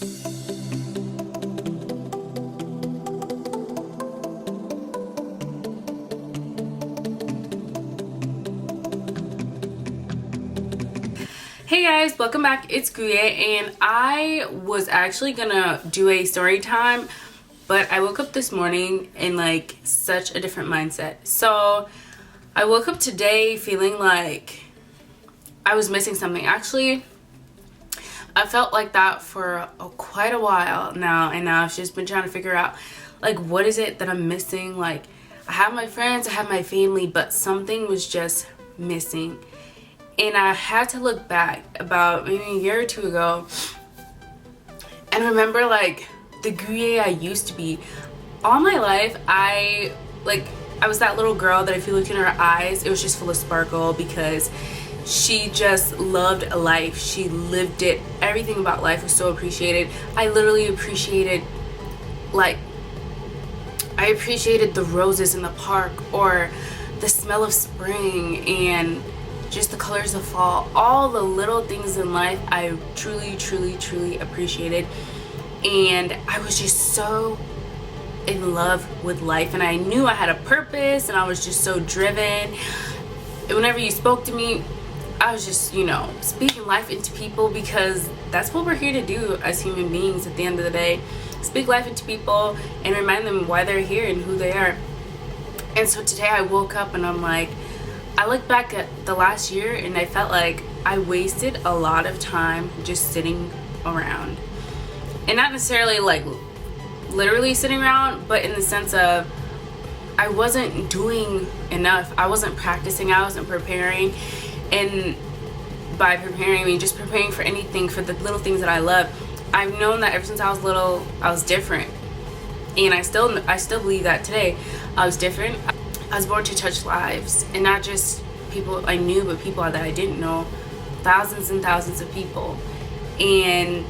Hey guys, welcome back. It's Guye, and I was actually gonna do a story time, but I woke up this morning in like such a different mindset. So I woke up today feeling like I was missing something. Actually, I felt like that for quite a while now, and I've just been trying to figure out like what is it that I'm missing. Like, I have my friends, I have my family, but something was just missing. And I had to look back about maybe a year or two ago and remember like the Guye I used to be. All my life, I was that little girl that if you looked in her eyes, it was just full of sparkle because she just loved life. She lived it. Everything about life was so appreciated. I literally appreciated, like, I appreciated the roses in the park or the smell of spring and just the colors of fall. All the little things in life I truly appreciated, and I was just so in love with life, and I knew I had a purpose, and I was just so driven. And whenever you spoke to me, I was just, you know, speaking life into people, because that's what we're here to do as human beings at the end of the day. Speak life into people and remind them why they're here and who they are. And so today I woke up and I'm like, I look back at the last year and I felt like I wasted a lot of time just sitting around. And not necessarily like literally sitting around, but in the sense of I wasn't doing enough. I wasn't practicing, I wasn't preparing. And by preparing, I mean just preparing for anything, for the little things that I love. I've known that ever since I was little, I was different. And I still believe that today. I was different. I was born to touch lives, and not just people I knew, but people that I didn't know. Thousands and thousands of people. And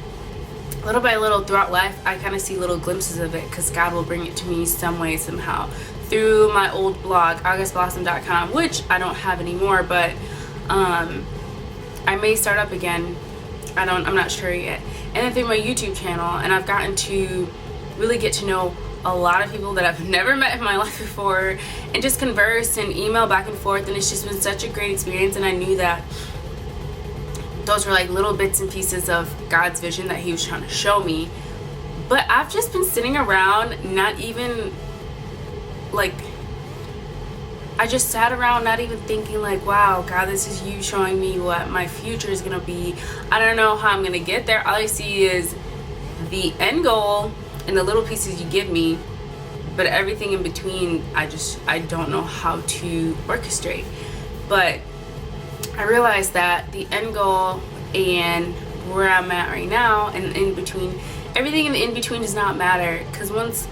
little by little throughout life, I kind of see little glimpses of it, because God will bring it to me some way, somehow. Through my old blog, augustblossom.com, which I don't have anymore, but I may start up again. I'm not sure yet. And then through my YouTube channel, and I've gotten to really get to know a lot of people that I've never met in my life before, and just converse and email back and forth, and it's just been such a great experience. And I knew that those were like little bits and pieces of God's vision that he was trying to show me. But I've just been sitting around, not even like, I just sat around not even thinking like, wow, God, this is you showing me what my future is gonna be. I don't know how I'm gonna get there. All I see is the end goal and the little pieces you give me, but everything in between, I don't know how to orchestrate. But I realized that the end goal and where I'm at right now and in between, everything in the in between does not matter, because once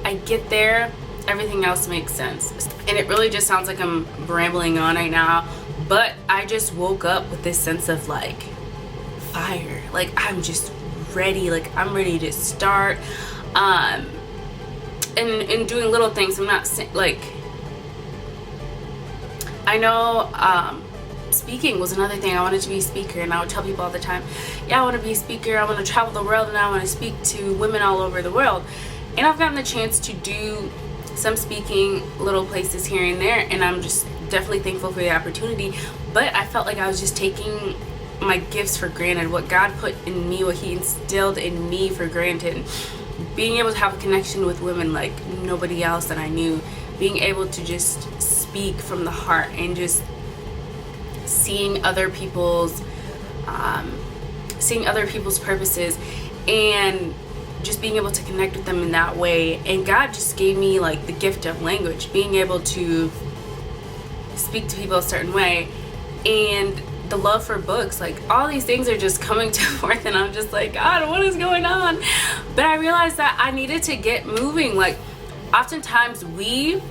I get there, everything else makes sense. And it really just sounds like I'm rambling on right now, but I just woke up with this sense of like fire. Like, I'm just ready. Like, I'm ready to start. And doing little things. I'm not like, I know speaking was another thing. I wanted to be a speaker, and I would tell people all the time, yeah, I want to be a speaker, I want to travel the world, and I want to speak to women all over the world. And I've gotten the chance to do some speaking little places here and there, and I'm just definitely thankful for the opportunity. But I felt like I was just taking my gifts for granted, what God put in me, what he instilled in me for granted. Being able to have a connection with women like nobody else that I knew, being able to just speak from the heart, and just seeing other people's purposes, and just being able to connect with them in that way. And God just gave me like the gift of language, being able to speak to people a certain way, and the love for books. Like, all these things are just coming to forth, and I'm just like, God, what is going on? But I realized that I needed to get moving. Like, oftentimes and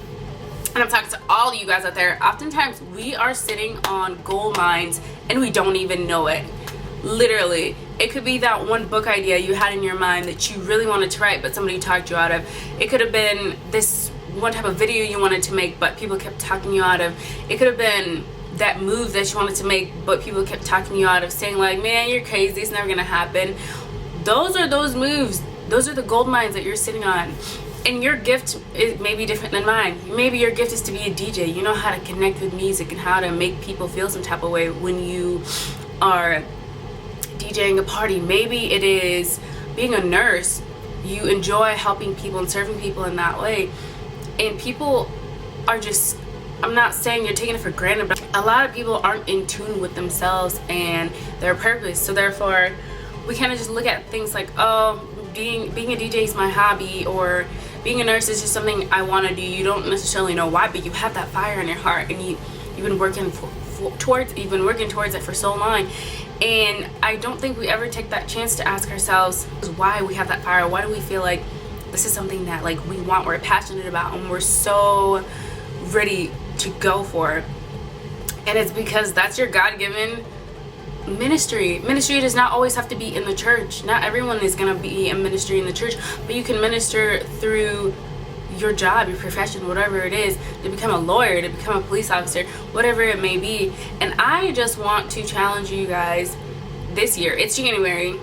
I'm talking to all of you guys out there, oftentimes we are sitting on gold mines and we don't even know it. Literally, it could be that one book idea you had in your mind that you really wanted to write, but somebody talked you out of. It could have been this one type of video you wanted to make, but people kept talking you out of. It could have been that move that you wanted to make, but people kept talking you out of, saying like, man, you're crazy, it's never gonna happen. those are those moves. Those are the gold mines that you're sitting on. And your gift is maybe different than mine. Maybe your gift is to be a DJ. You know how to connect with music and how to make people feel some type of way when you are DJing a party. Maybe it is being a nurse. You enjoy helping people and serving people in that way. And people are just, I'm not saying you're taking it for granted, but a lot of people aren't in tune with themselves and their purpose. So therefore, we kind of just look at things like, oh, being a DJ is my hobby, or being a nurse is just something I want to do. You don't necessarily know why, but you have that fire in your heart, and you've been working towards it for so long. And I don't think we ever take that chance to ask ourselves why we have that fire. Why do we feel like this is something that like we want, we're passionate about, and we're so ready to go for it? And it's because that's your God-given ministry. Ministry does not always have to be in the church. Not everyone is going to be a ministry in the church, but you can minister through your job, your profession, whatever it is, to become a lawyer, to become a police officer, whatever it may be. And I just want to challenge you guys this year. It's January.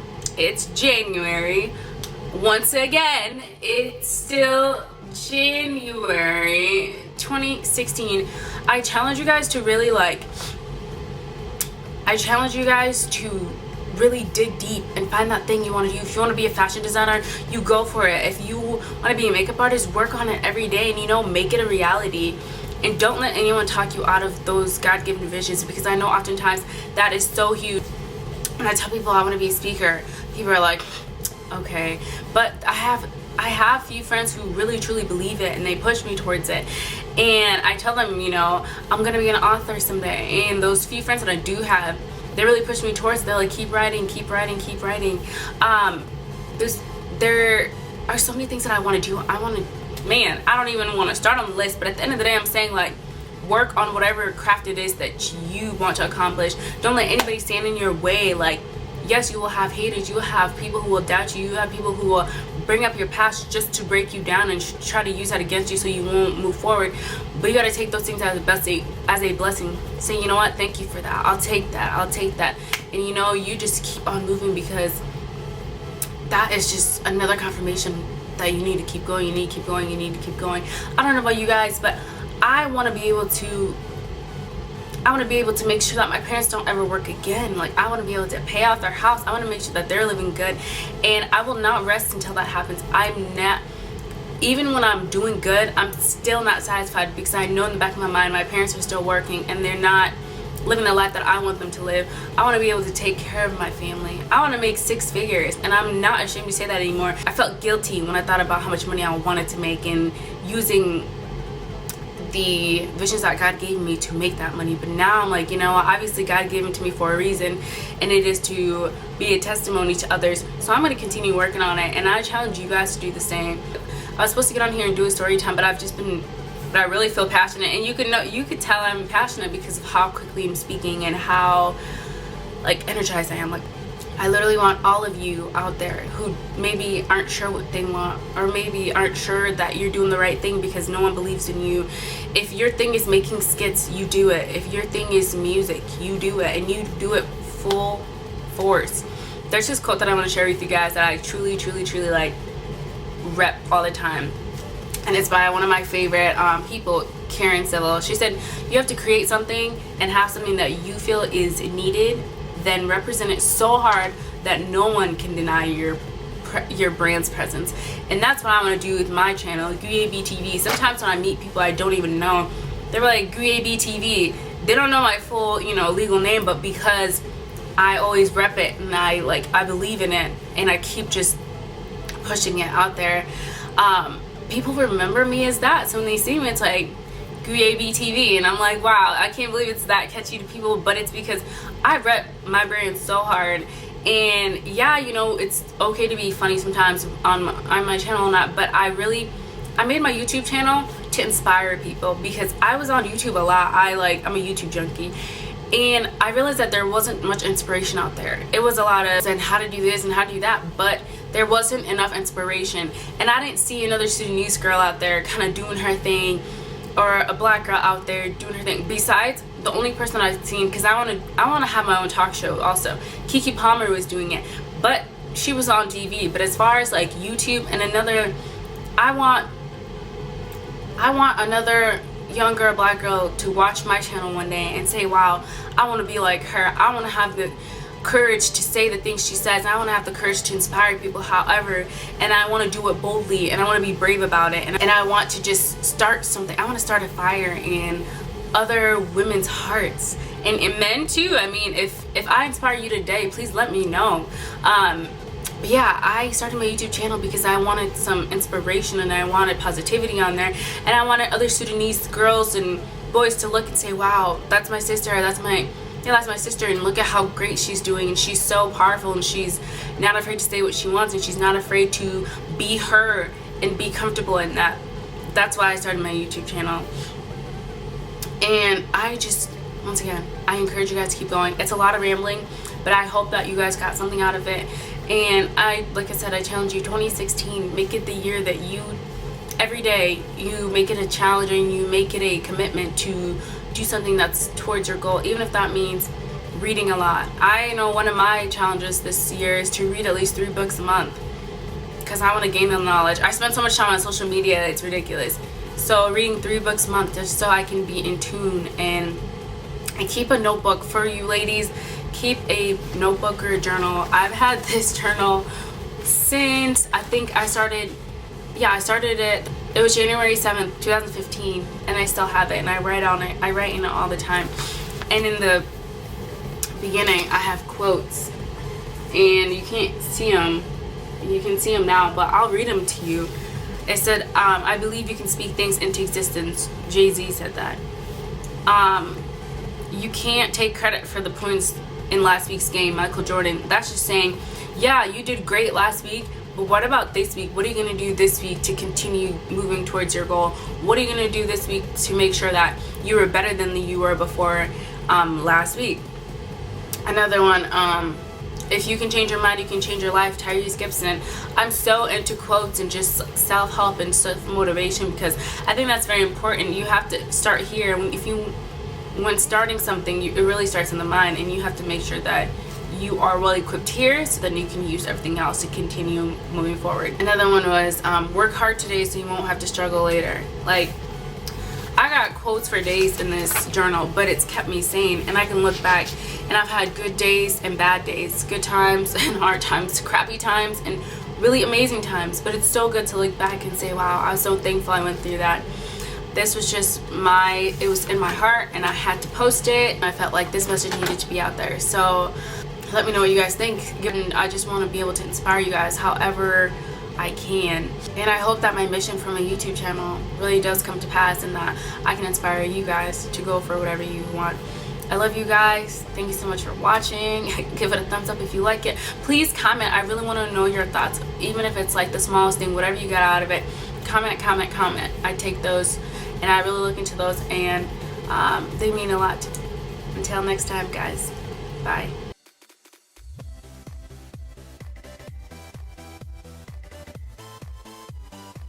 Once again, it's still January 2016. I challenge you guys to really dig deep and find that thing you want to do. If you want to be a fashion designer, you go for it. If you want to be a makeup artist, work on it every day and, make it a reality. And don't let anyone talk you out of those God-given visions, because I know oftentimes that is so huge. When I tell people I want to be a speaker, people are like, okay. But I have few friends who really truly believe it, and they push me towards it. And I tell them, I'm gonna be an author someday. And those few friends that I do have, they really push me towards it. They're like, keep writing. There are so many things that I want to do. I don't even want to start on the list, but at the end of the day, I'm saying, like, work on whatever craft it is that you want to accomplish. Don't let anybody stand in your way. Like, yes, you will have haters, you will have people who will doubt you, you have people who will bring up your past just to break you down and try to use that against you so you won't move forward. But you got to take those things as a blessing. Say, you know what, thank you for that. I'll take that. And you just keep on moving, because that is just another confirmation that you need to keep going. You need to keep going. I don't know about you guys, but I want to be able to make sure that my parents don't ever work again. Like, I want to be able to pay off their house. I want to make sure that they're living good. And I will not rest until that happens. Even when I'm doing good, I'm still not satisfied, because I know in the back of my mind, my parents are still working and they're not living the life that I want them to live. I want to be able to take care of my family. I want to make 6 figures, and I'm not ashamed to say that anymore. I felt guilty when I thought about how much money I wanted to make and using the visions that God gave me to make that money. But now I'm like, obviously God gave it to me for a reason, and it is to be a testimony to others. So I'm going to continue working on it, and I challenge you guys to do the same. I was supposed to get on here and do a story time, but I really feel passionate, and you could tell I'm passionate because of how quickly I'm speaking and how energized I am. Like, I literally want all of you out there who maybe aren't sure what they want, or maybe aren't sure that you're doing the right thing because no one believes in you. If your thing is making skits, you do it. If your thing is music, you do it, and you do it full force. There's this quote that I want to share with you guys that I truly rep all the time, and it's by one of my favorite people, Karen Civil. She said, you have to create something and have something that you feel is needed, then represent it so hard that no one can deny your brand's presence. And that's what I want to do with my channel, Guye B TV. Sometimes when I meet people I don't even know, they're like, Guye B TV. They don't know my full legal name, but because I always rep it and I believe in it, and I keep just pushing it out there, people remember me as that. So when they see me, it's like Guye B TV, and I'm like, wow, I can't believe it's that catchy to people. But it's because I rep my brand so hard. And yeah, it's okay to be funny sometimes on my channel, not, but I made my YouTube channel to inspire people, because I was on YouTube a lot. I'm a YouTube junkie, and I realized that there wasn't much inspiration out there. It was a lot of and how to do this and how to do that, but there wasn't enough inspiration. And I didn't see another Sudanese girl out there kind of doing her thing, or a black girl out there doing her thing. Besides, the only person I've seen, because I want to have my own talk show also. Keke Palmer was doing it, but she was on TV. But as far as like YouTube and another, I want another young girl, black girl, to watch my channel one day and say, wow, I want to be like her. I want to have the courage to say the things she says. I want to have the courage to inspire people, however, and I want to do it boldly, and I want to be brave about it, and I want to just start something. I want to start a fire in other women's hearts, and in men too. I mean, if I inspire you today, please let me know. But yeah, I started my YouTube channel because I wanted some inspiration, and I wanted positivity on there, and I wanted other Sudanese girls and boys to look and say, wow, that's my sister, that's my sister, and look at how great she's doing, and she's so powerful, and she's not afraid to say what she wants, and she's not afraid to be her and be comfortable in that. That's why I started my YouTube channel. And I just, once again, I encourage you guys to keep going. It's a lot of rambling, but I hope that you guys got something out of it. And like I said, I challenge you, 2016, make it the year that you, every day, you make it a challenge and you make it a commitment to do something that's towards your goal, even if that means reading a lot. I know one of my challenges this year is to read at least 3 books a month, because I want to gain the knowledge. I spend so much time on social media, it's ridiculous. So reading 3 books a month just so I can be in tune. And I keep a notebook for you ladies. Keep a notebook or a journal. I've had this journal since I think I started it. It was January 7th, 2015, and I still have it, and I write on it. I write in it all the time. And in the beginning, I have quotes, and you can't see them. You can see them now, but I'll read them to you. It said, I believe you can speak things into existence. Jay-Z said that. You can't take credit for the points in last week's game. Michael Jordan. That's just saying, yeah, you did great last week, but what about this week? What are you going to do this week to continue moving towards your goal? What are you going to do this week to make sure that you were better than you were before last week? Another one, if you can change your mind, you can change your life. Tyrese Gibson. I'm so into quotes and just self-help and self-motivation, because I think that's very important. You have to start here. When starting something, it really starts in the mind, and you have to make sure that you are well equipped here, so then you can use everything else to continue moving forward. Another one was work hard today so you won't have to struggle later. Like, I got quotes for days in this journal, but it's kept me sane, and I can look back, and I've had good days and bad days, good times and hard times, crappy times and really amazing times, but it's so good to look back and say, wow, I'm so thankful I went through that. This was just it was in my heart, and I had to post it, and I felt like this message needed to be out there. So let me know what you guys think. I just want to be able to inspire you guys however I can, and I hope that my mission from a YouTube channel really does come to pass, and that I can inspire you guys to go for whatever you want. I love you guys. Thank you so much for watching. Give it a thumbs up if you like it. Please comment. I really want to know your thoughts, even if it's like the smallest thing, whatever you got out of it. Comment. I take those, and I really look into those, and they mean a lot. Until next time, guys. Bye.